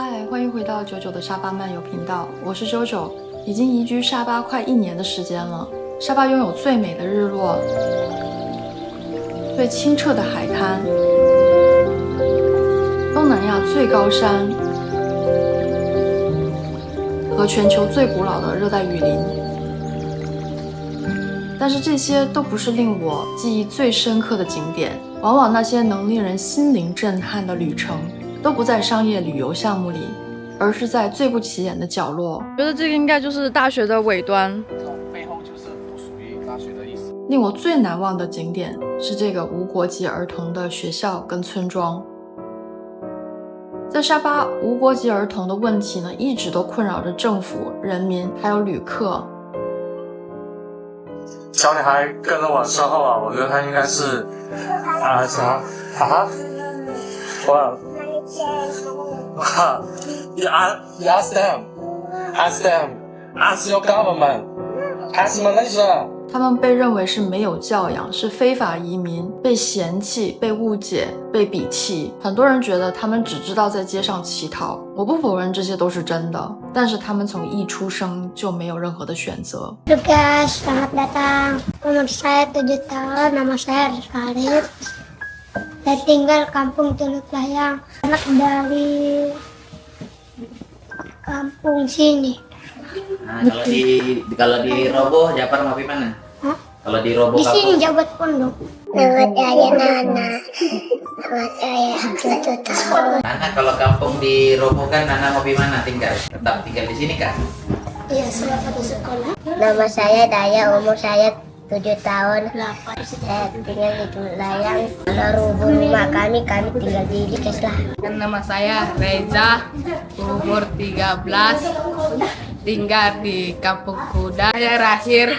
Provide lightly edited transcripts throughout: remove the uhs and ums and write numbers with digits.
嗨，欢迎回到99的沙巴漫游频道，我是99，已经移居沙巴快1年的时间了。沙巴拥有最美的日落、最清澈的海滩、东南亚最高山和全球最古老的热带雨林。但是这些都不是令我记忆最深刻的景点，往往那些能令人心灵震撼的旅程都不在商业旅游项目里，而是在最不起眼的角落。觉得这个应该就是大学的尾端，背后就是不属于大学的意思。令我最难忘的景点是这个无国籍儿童的学校跟村庄。在沙巴，无国籍儿童的问题呢，一直都困扰着政府、人民还有旅客。小女孩跟着我身后啊，我觉得她应该是啥哇You ask them, ask your government, ask Malaysia. 他们被认为是没有教养，是非法移民，被嫌弃、被误解、被鄙弃。很多人觉得他们只知道在街上乞讨，我不否认这些都是真的，但是他们从一出生就没有任何的选择。Guys, selamat datang. Umur saya 7 tahun, nama saya Arif. Saya tinggal kampung Teluk Layang. Anak dari kampung sini. Nah, kalau di Roboh, Japar mau mana? Hah? Kalau di Roboh Di sini Jabat Pondok. Nama saya Nana. Nama saya Cucu tahun. Nana kalau kampung di Roboh kan Nana mau mana tinggal? Tetap tinggal di sini kan? Iya, selama di sekolah. Nama saya Daya, umur saya 7 tahun. Saya tinggal di Teluk Layang. Kalau rumah kami tinggal di Keslah. Nama saya Reza, umur 13, tinggal di Kampung Kudat. Saya lahir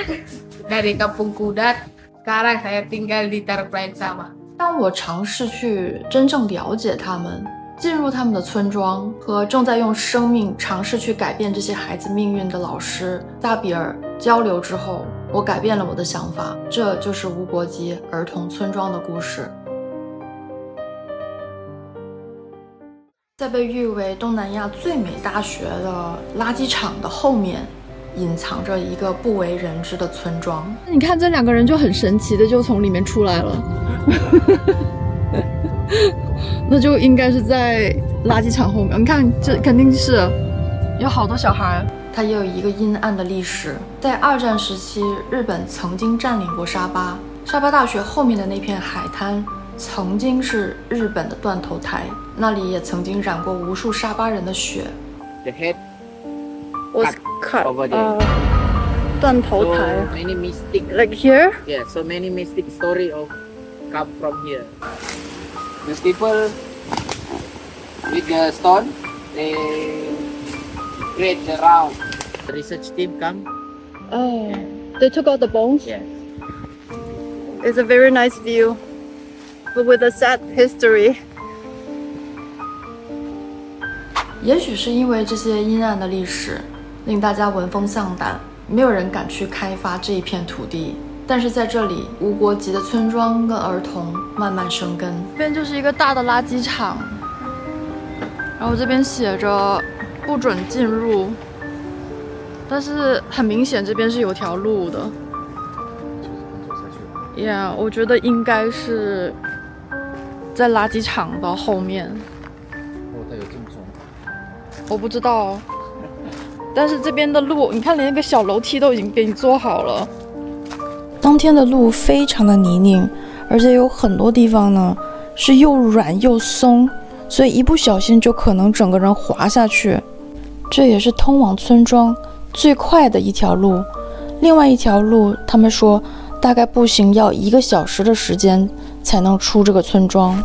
dari Kampung Kudat, sekarang saya tinggal di Teluk Layang sama. 当我尝试去真正了解他们，进入他们的村庄，和正在用生命尝试去改变这些孩子命运的老师萨比尔交流之后，我改变了我的想法，这就是无国籍儿童村庄的故事。在被誉为东南亚最美大学的垃圾场的后面，隐藏着一个不为人知的村庄。你看这两个人就很神奇的就从里面出来了。那就应该是在垃圾场后面，你看这肯定是有好多小孩。它也有一个阴暗的历史，在2战时期，日本曾经占领过沙巴，沙巴大学后面的那片海滩曾经是日本的断头台，那里也曾经染过无数沙巴人的血。 The head Was cut over there. 断头台 So many mystic. Like here? Yeah, so many mystic story of come from here. The people with the stone, they create the round. The research team come. Oh, they took out the bones? Yes. It's a very nice view, but with a sad history. 也许是因为这些阴暗的历史，令大家闻风丧胆，没有人敢去开发这一片土地。但是在这里，无国籍的村庄跟儿童慢慢生根。这边就是一个大的垃圾场，然后这边写着不准进入，但是很明显这边是有条路的。Yeah， 我觉得应该是在垃圾场的后面。它有这么重？我不知道，但是这边的路，你看连那个小楼梯都已经给你做好了。当天的路非常的泥泞，而且有很多地方呢是又软又松，所以一不小心就可能整个人滑下去。这也是通往村庄最快的一条路，另外一条路他们说大概步行要1个小时的时间才能出这个村庄。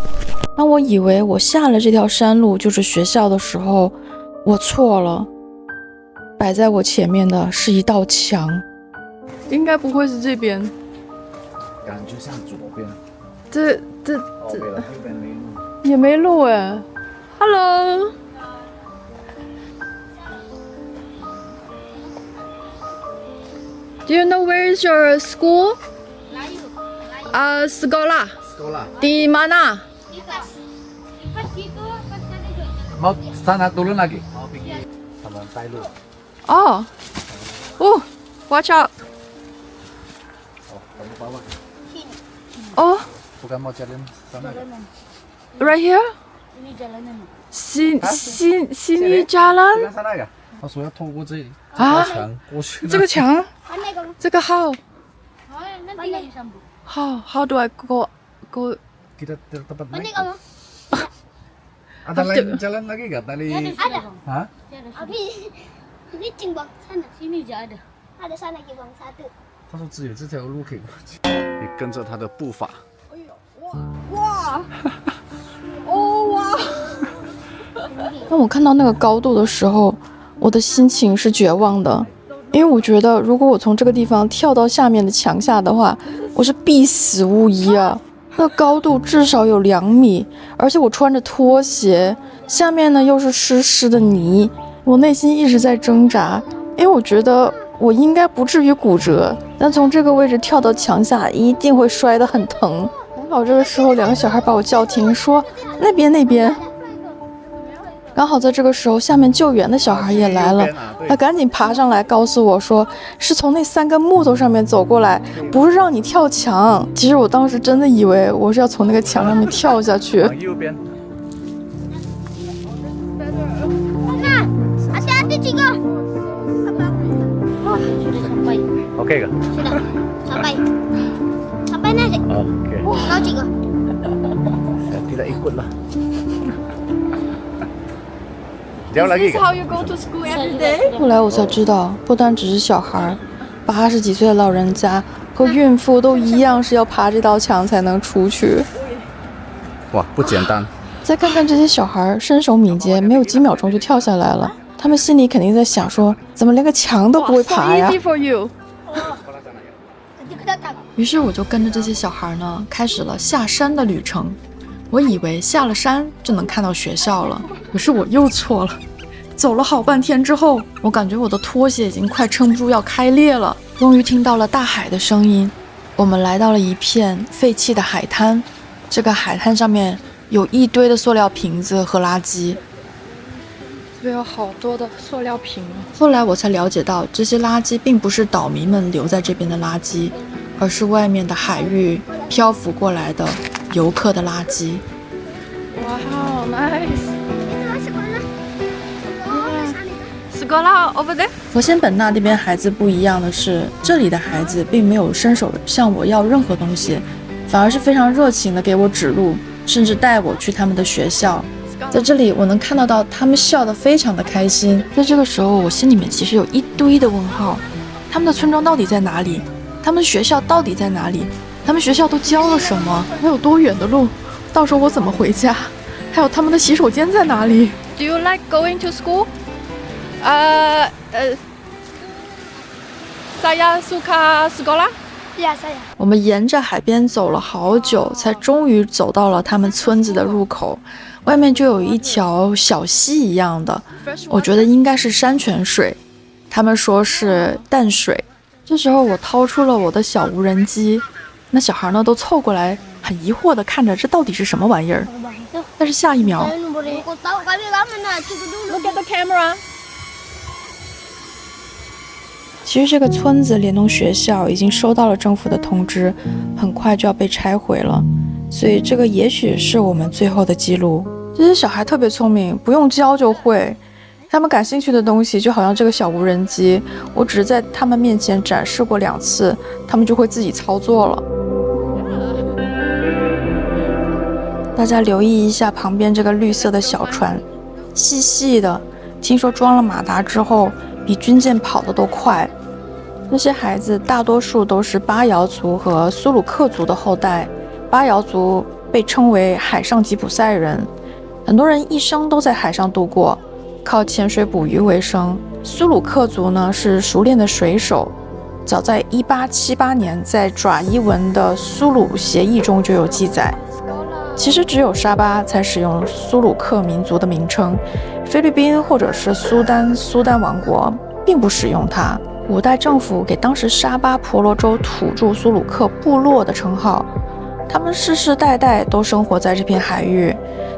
当我以为我下了这条山路就是学校的时候，我错了，摆在我前面的是一道墙。应该不会是这边，感觉像左边。这右边没路。也没路哎。Hello， Do you know where is your school? Sekolah. Sekolah. Di mana? Mau Sana turun lagi. Taman tai lu. Oh, oh, watch out. Oh, kamu bawa. Oh, Bukan mau jalan sana. right here. Sini jalan Jalan sana ya? 他说要透过这里啊墙过去。这个墙， Mana kamu? 这个 how Nanti lagi sambung. how do I go? Kita ke tempat Mana naik. kamu? Ada lain jalan lagi gak tali? Ada. Hah? Habis licin bang sana. Sini aja ada. Ada sana lagi bang satu. 他说只有这条路可以过去。你跟着他的步伐。当我看到那个高度的时候，我的心情是绝望的，因为我觉得如果我从这个地方跳到下面的墙下的话，我是必死无疑啊！那高度至少有2米，而且我穿着拖鞋，下面呢又是湿湿的泥，我内心一直在挣扎，因为我觉得我应该不至于骨折，但从这个位置跳到墙下一定会摔得很疼。刚好这个时候2个小孩把我叫停，说那边。刚好在这个时候，下面救援的小孩也来了，他赶紧爬上来告诉我说，是从那3根木头上面走过来，不是让你跳墙。其实我当时真的以为我是要从那个墙上面跳下去。往右边。 Hati-hati Ciko. Oh, sudah sampai. Oke gak? Sudah sampai. Sampai nanti. Oke. Kau Ciko. Saya tidak ikut lah. Jauh lagi gak? you go to school every day? 后来我才知道，不单只是小孩，80几岁的老人家和孕妇都一样是要爬这道墙才能出去。哇，不简单。再看看这些小孩身手敏捷，没有几秒钟就跳下来了。他们心里肯定在想说，怎么连个墙都不会爬呀？于是我就跟着这些小孩呢，开始了下山的旅程。我以为下了山就能看到学校了，可是我又错了。走了好半天之后，我感觉我的拖鞋已经快撑不住要开裂了。终于听到了大海的声音，我们来到了一片废弃的海滩。这个海滩上面有一堆的塑料瓶子和垃圾。这边有好多的塑料瓶。后来我才了解到，这些垃圾并不是岛民们留在这边的垃圾，而是外面的海域漂浮过来的游客的垃圾。哇，好 nice！Sekolah over there。佛仙本那这边孩子不一样的是，这里的孩子并没有伸手向我要任何东西，反而是非常热情的给我指路，甚至带我去他们的学校。在这里我能看到他们笑得非常的开心。在这个时候，我心里面其实有一堆的问号：他们的村庄到底在哪里？他们的学校到底在哪里？他们学校都教了什么？还有多远的路？到时候我怎么回家？还有他们的洗手间在哪里 ？Do you like going to school? Saya suka sekolah. Ya saya. 我们沿着海边走了好久，才终于走到了他们村子的入口。外面就有一条小溪一样的，我觉得应该是山泉水，他们说是淡水。这时候我掏出了我的小无人机，那小孩呢都凑过来，很疑惑地看着这到底是什么玩意儿。但是下一秒 Aku tahu kami lama nak cukup dulu. Look at the camera。其实这个村子连同学校已经收到了政府的通知，很快就要被拆毁了，所以这个也许是我们最后的记录。这些小孩特别聪明，不用教就会。他们感兴趣的东西，就好像这个小无人机，我只是在他们面前展示过2次，他们就会自己操作了。大家留意一下旁边这个绿色的小船，细细的，听说装了马达之后，比军舰跑得都快。这些孩子大多数都是巴瑶族和苏鲁克族的后代，巴瑶族被称为海上吉普赛人，很多人一生都在海上度过，靠潜水捕鱼为生。苏鲁克族呢是熟练的水手，早在1878年在爪伊文的苏鲁协议中就有记载。其实只有沙巴才使用苏鲁克民族的名称，菲律宾或者是苏丹王国并不使用它。5代政府给当时沙巴婆罗洲土著苏鲁克部落的称号，他们世世代代都生活在这片海域，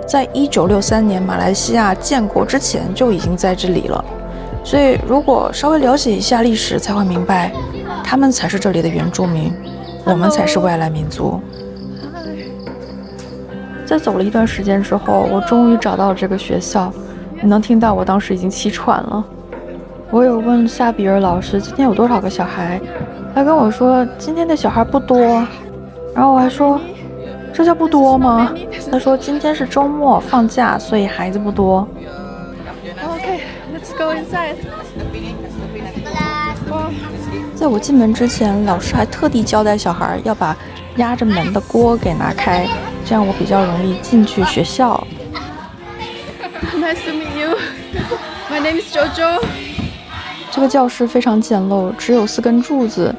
在1963年马来西亚建国之前就已经在这里了。所以如果稍微了解一下历史，才会明白，他们才是这里的原住民，我们才是外来民族。在走了一段时间之后，我终于找到了这个学校。你能听到我当时已经气喘了。我有问夏比尔老师今天有多少个小孩，他跟我说今天的小孩不多。然后我还说这叫不多吗？他说今天是周末放假，所以孩子不多。Okay, let's go inside. 在我进门之前，老师还特地交代小孩要把压着门的锅给拿开，这样我比较容易进去学校。Nice to meet you. My name is Jojo. 这个教室非常简陋，只有4根柱子，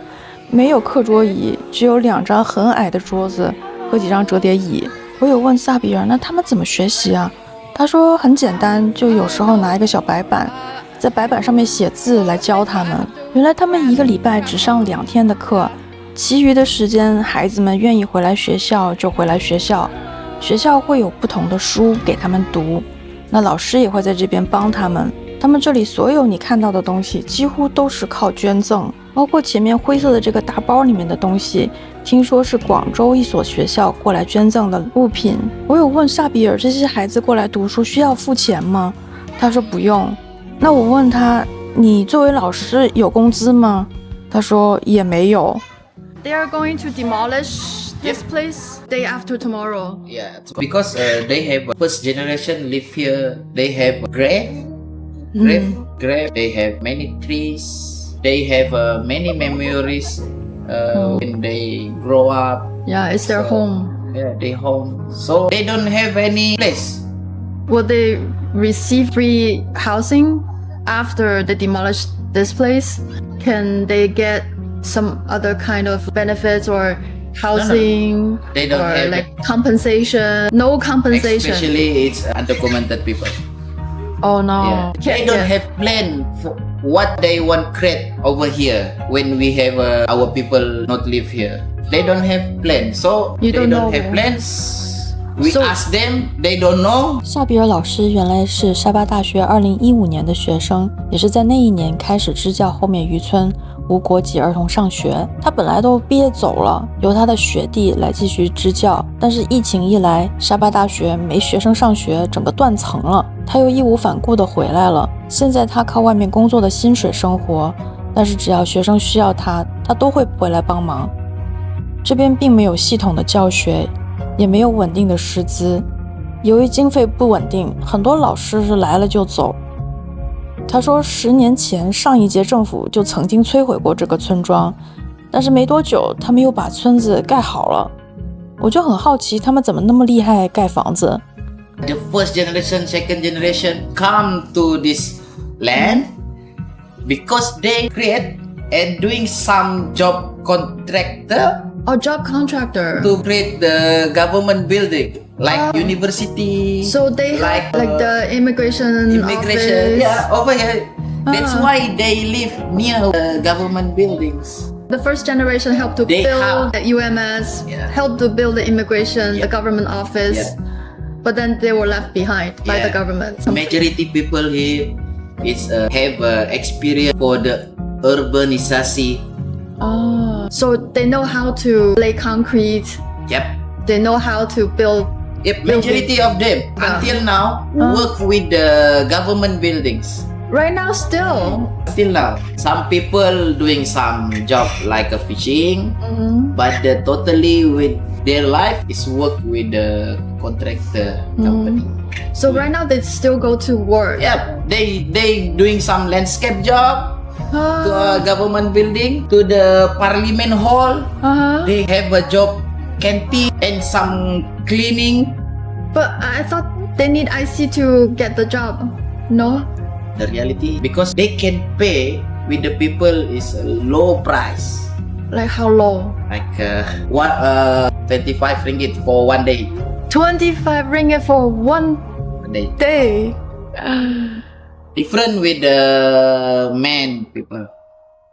没有课桌椅，只有2张很矮的桌子和几张折叠椅。我有问萨比尔，那他们怎么学习啊？他说很简单，就有时候拿一个小白板，在白板上面写字来教他们。原来他们1个礼拜只上2天的课，其余的时间孩子们愿意回来学校就回来学校，学校会有不同的书给他们读，那老师也会在这边帮他们。他们这里所有你看到的东西几乎都是靠捐赠，包括前面灰色的这个大包里面的东西，听说是广州一所学校过来捐赠的物品。我有问萨比尔，这些孩子过来读书需要付钱吗？他说不用。那我问他，你作为老师有工资吗？他说也没有。They are going to demolish this place day after tomorrow. Yeah, because they have first generation live here. They have grave. They have many trees. They have many memories when they grow up. Yeah, it's their home. Yeah, their home. So they don't have any place. Will they receive free housing after they demolish this place? Can they get some other kind of benefits or housing? No. They don't or have like compensation? No compensation. Especially it's undocumented people. Oh no. Yeah. They don't have plan for what they want create over here when we have our people not live here. They don't have plan. So You they don't know. have plans. We So- ask them, they don't know. 萨比尔老师原来是沙巴大学2015年的学生，也是在那一年开始支教后面渔村无国籍儿童上学。他本来都毕业走了，由他的学弟来继续支教，但是疫情一来，沙巴大学没学生上学，整个断层了。他又义无反顾地回来了。现在他靠外面工作的薪水生活，但是只要学生需要他，他都会回来帮忙。这边并没有系统的教学，也没有稳定的师资。由于经费不稳定，很多老师是来了就走。他说10年前上一届政府就曾经摧毁过这个村庄，但是没多久他们又把村子盖好了。我就很好奇他们怎么那么厉害盖房子。 The first generation, second generation come to this land because they create and doing some job contractor Oh, job contractor. to create the government building like university. So they have like the immigration immigration. office. Yeah, over here. That's why they live near government buildings. The first generation helped to They build have- the UMS, Yeah. helped to build the immigration, the Yeah. government office. Yeah. But then they were left behind by the Yeah. government. Majority people here is have experience for the urbanisation. Oh, so they know how to lay concrete. Yep. They know how to build. Yep, majority of them until now work with the government buildings. Right now, still. Still now, some people doing some job like a fishing, but totally with their life is work with the contractor company. So right now they still go to work. Yep, they doing some landscape job to a government building, to the parliament hall. They have a job canteen and some cleaning. But I thought they need IC to get the job. No? The reality because they can pay with the people is a low price, Like how low? like 25 ringgit for one day. 25 ringgit for one One day. day. Different with the men people.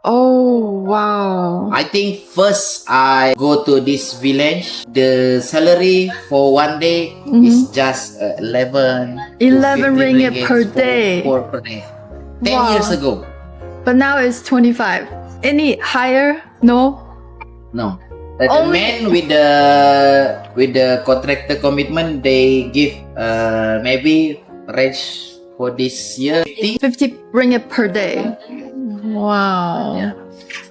Oh, wow. I think first I go to this village. The salary for one day is just 11 to 11 15 ringgit per for- day. per day. 10 Wow. years ago. But now it's 25. Any higher? No? No. The Only- man with the contractor commitment, they give maybe range for this year 50. 50 ringgit per day. Wow. Yeah.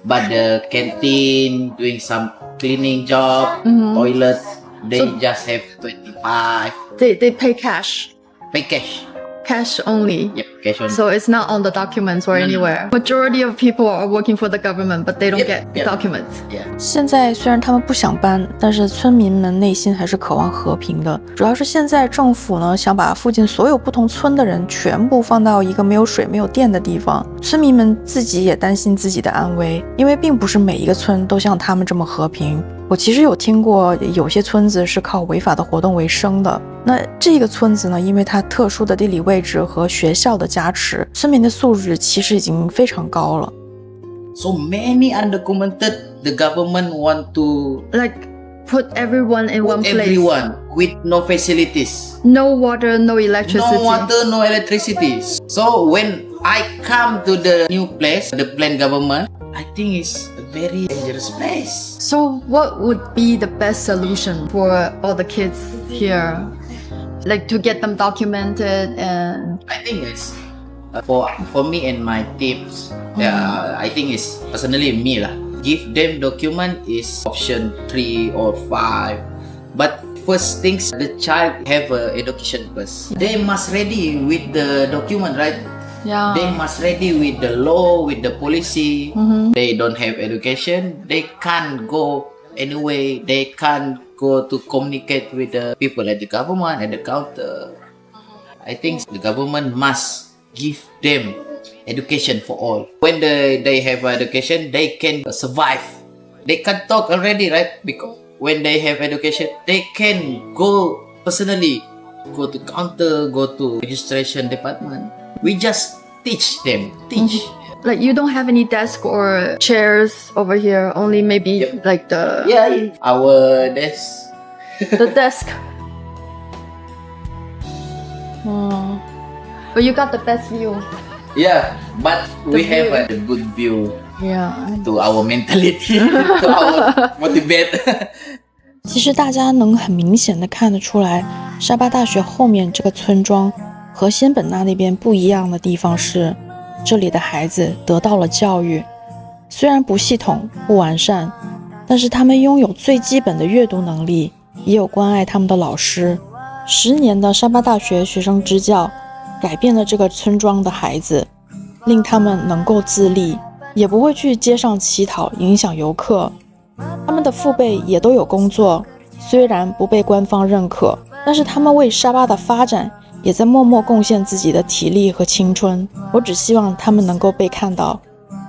But the canteen doing some cleaning job, toilet, they just have 25. They pay cash. Pay cash. Cash only. Yep, cash on. So it's not on the documents or anywhere. Majority of people are working for the government, but they don't Yep, get yep. documents. Yeah. 现在虽然他们不想搬，但是村民们内心还是渴望和平的。主要是现在政府呢想把附近所有不同村的人全部放到一个没有水、没有电的地方，村民们自己也担心自己的安危，因为并不是每一个村都像他们这么和平。我其实有听过有些村子是靠违法的活动为生的。那这个村子呢，因为它特殊的地理位置和学校的加持，村民的素质其实已经非常高了。So many undocumented, the government want to Like put everyone in one put place. everyone with no facilities. No water, no electricity. No water, no electricity. So when I come to the new place, the planned government, I think it's a very dangerous place. So what would be the best solution for all the kids here? Like to get them documented and I think it's for me and my teams. Yeah, I think it's personally me lah. Give them document is option 3 or 5. But first things, the child have a education first. They must ready with the document, right? yeah. They must ready with the law, with the policy. They don't have education. They can't go anyway. They can't go to communicate with the people at the government, at the counter. I think the government must give them education for all. When they have education, they can survive. They can talk already, right? Because when they have education, they can go personally, go to counter, go to registration department. We just teach them, teach. Like you don't have any desk or chairs over here, only maybe like the Yeah, in our desk. the desk. Oh. But you got the best view. Yeah, but we The have view. a good view Yeah. to our mentality, to our motivate. 其实大家能很明显的看得出来，沙巴大学后面这个村庄和仙本那那边不一样的地方是，这里的孩子得到了教育，虽然不系统、不完善，但是他们拥有最基本的阅读能力，也有关爱他们的老师。10年的沙巴大学学生支教，改变了这个村庄的孩子，令他们能够自立，也不会去街上乞讨影响游客。他们的父辈也都有工作，虽然不被官方认可，但是他们为沙巴的发展也在默默贡献自己的体力和青春。我只希望他们能够被看到，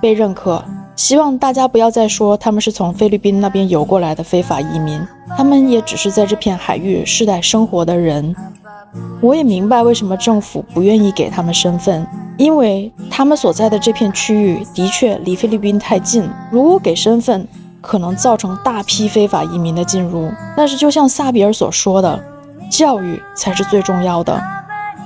被认可。希望大家不要再说他们是从菲律宾那边游过来的非法移民，他们也只是在这片海域世代生活的人。我也明白为什么政府不愿意给他们身份，因为他们所在的这片区域的确离菲律宾太近，如果给身份，可能造成大批非法移民的进入。但是就像萨比尔所说的，教育才是最重要的，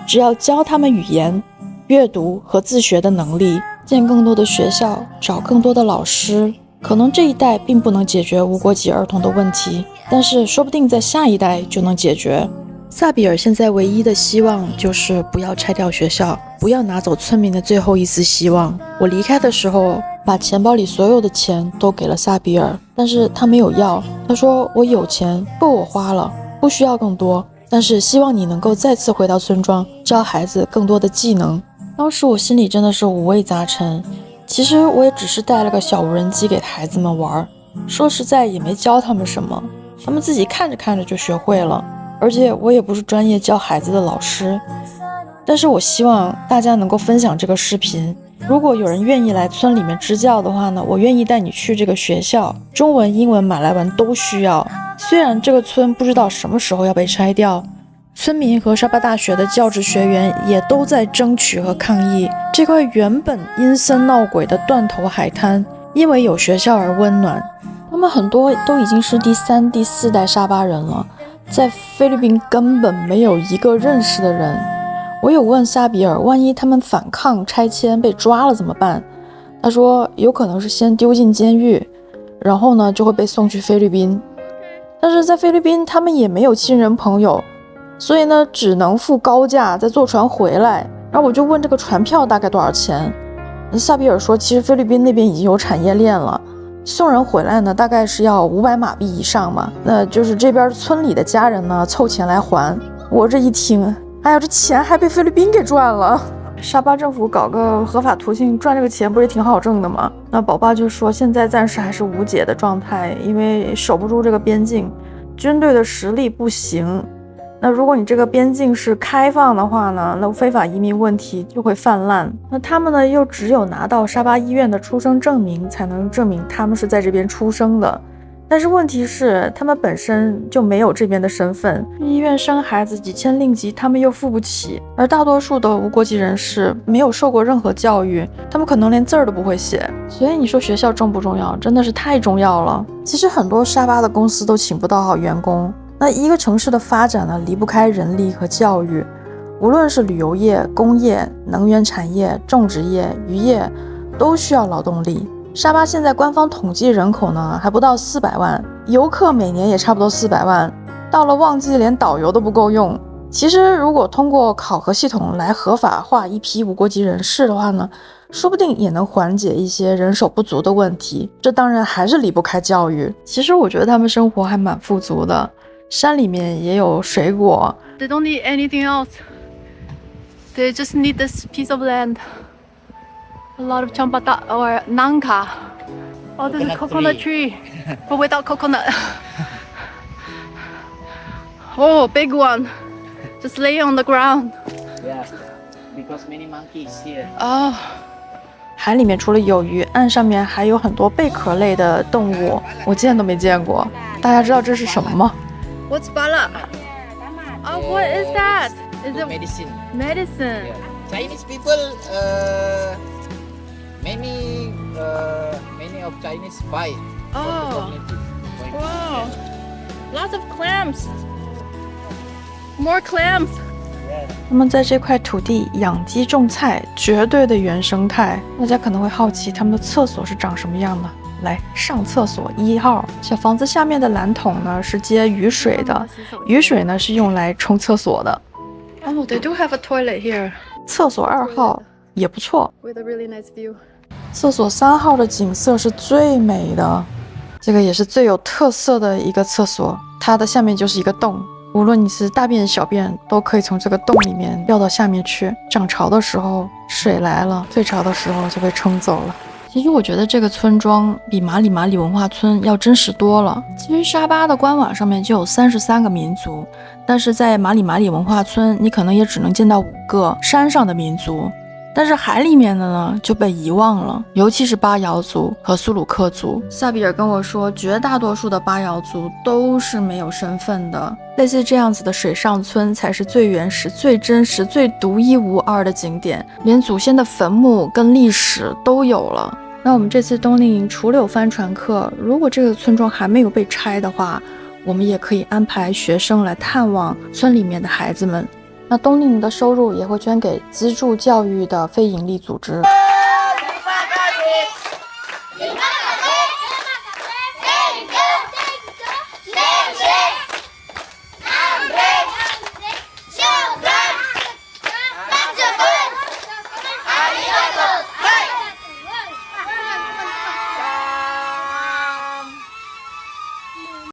只要教他们语言、阅读和自学的能力，建更多的学校，找更多的老师，可能这一代并不能解决无国籍儿童的问题，但是说不定在下一代就能解决。萨比尔现在唯一的希望就是不要拆掉学校，不要拿走村民的最后一丝希望。我离开的时候，把钱包里所有的钱都给了萨比尔，但是他没有要。他说我有钱，够我花了，不需要更多，但是希望你能够再次回到村庄，教孩子更多的技能。当时我心里真的是五味杂陈，其实我也只是带了个小无人机给孩子们玩，说实在也没教他们什么，他们自己看着看着就学会了。而且我也不是专业教孩子的老师，但是我希望大家能够分享这个视频。如果有人愿意来村里面支教的话呢，我愿意带你去这个学校，中文、英文、马来文都需要。虽然这个村不知道什么时候要被拆掉，村民和沙巴大学的教职学员也都在争取和抗议这块原本阴森闹鬼的断头海滩，因为有学校而温暖。他们很多都已经是第3、第4代沙巴人了，在菲律宾根本没有一个认识的人。我有问萨比尔，万一他们反抗拆迁被抓了怎么办？他说有可能是先丢进监狱，然后呢就会被送去菲律宾。但是在菲律宾他们也没有亲人朋友，所以呢只能付高价再坐船回来。然后我就问这个船票大概多少钱，萨比尔说其实菲律宾那边已经有产业链了，送人回来呢大概是要500马币以上嘛，那就是这边村里的家人呢凑钱来还。我这一听，哎呀，这钱还被菲律宾给赚了。沙巴政府搞个合法途径赚这个钱不是挺好挣的吗？那宝爸就说现在暂时还是无解的状态，因为守不住这个边境，军队的实力不行。那如果你这个边境是开放的话呢，那非法移民问题就会泛滥。那他们呢又只有拿到沙巴医院的出生证明才能证明他们是在这边出生的。但是问题是他们本身就没有这边的身份，医院生孩子几千令吉他们又付不起，而大多数的无国籍人士没有受过任何教育，他们可能连字儿都不会写。所以你说学校重不重要？真的是太重要了。其实很多沙巴的公司都请不到好员工。那一个城市的发展呢，离不开人力和教育，无论是旅游业、工业、能源产业、种植业、渔业，都需要劳动力。沙巴现在官方统计人口呢还不到400万，游客每年也差不多400万，到了旺季连导游都不够用。其实如果通过考核系统来合法化一批无国籍人士的话呢，说不定也能缓解一些人手不足的问题。这当然还是离不开教育。其实我觉得他们生活还蛮富足的，山里面也有水果。 They don't need anything else. They just need this piece of land. A lot of champata or nangka. Oh, there's a coconut tree, but without coconut. Oh, big one. Just laying on the ground. Yeah, because many monkeys here. Oh. 海里面除了有鱼，岸上面还有很多贝壳类的动物，我见都没见过。大家知道这是什么吗？ What's bala? Oh, what is that? Is it Medicine. medicine? Yeah. Chinese people, many of Chinese buy. Oh, wow. Lots of clams. More clams. 他们在这块土地养鸡种菜，绝对的原生态。大家可能会好奇他们的厕所是长什么样的。来上厕所1号，小房子下面的蓝桶呢是接雨水的，雨水呢是用来冲厕所的。Oh, they do have a toilet here. 厕所2号也不错， With a really nice view. 厕所3号的景色是最美的，这个也是最有特色的一个厕所，它的下面就是一个洞，无论你是大便小便都可以从这个洞里面掉到下面去。涨潮的时候水来了，退潮的时候就被冲走了。其实我觉得这个村庄比马里文化村要真实多了。其实沙巴的官网上面就有33个民族，但是在马里文化村你可能也只能见到5个山上的民族，但是海里面的呢就被遗忘了，尤其是巴瑶族和苏鲁克族。萨比尔跟我说，绝大多数的巴瑶族都是没有身份的，类似这样子的水上村才是最原始、最真实、最独一无二的景点，连祖先的坟墓跟历史都有了。那我们这次冬令营除了有帆船课，如果这个村庄还没有被拆的话，我们也可以安排学生来探望村里面的孩子们。那冬令营的收入也会捐给资助教育的非营利组织。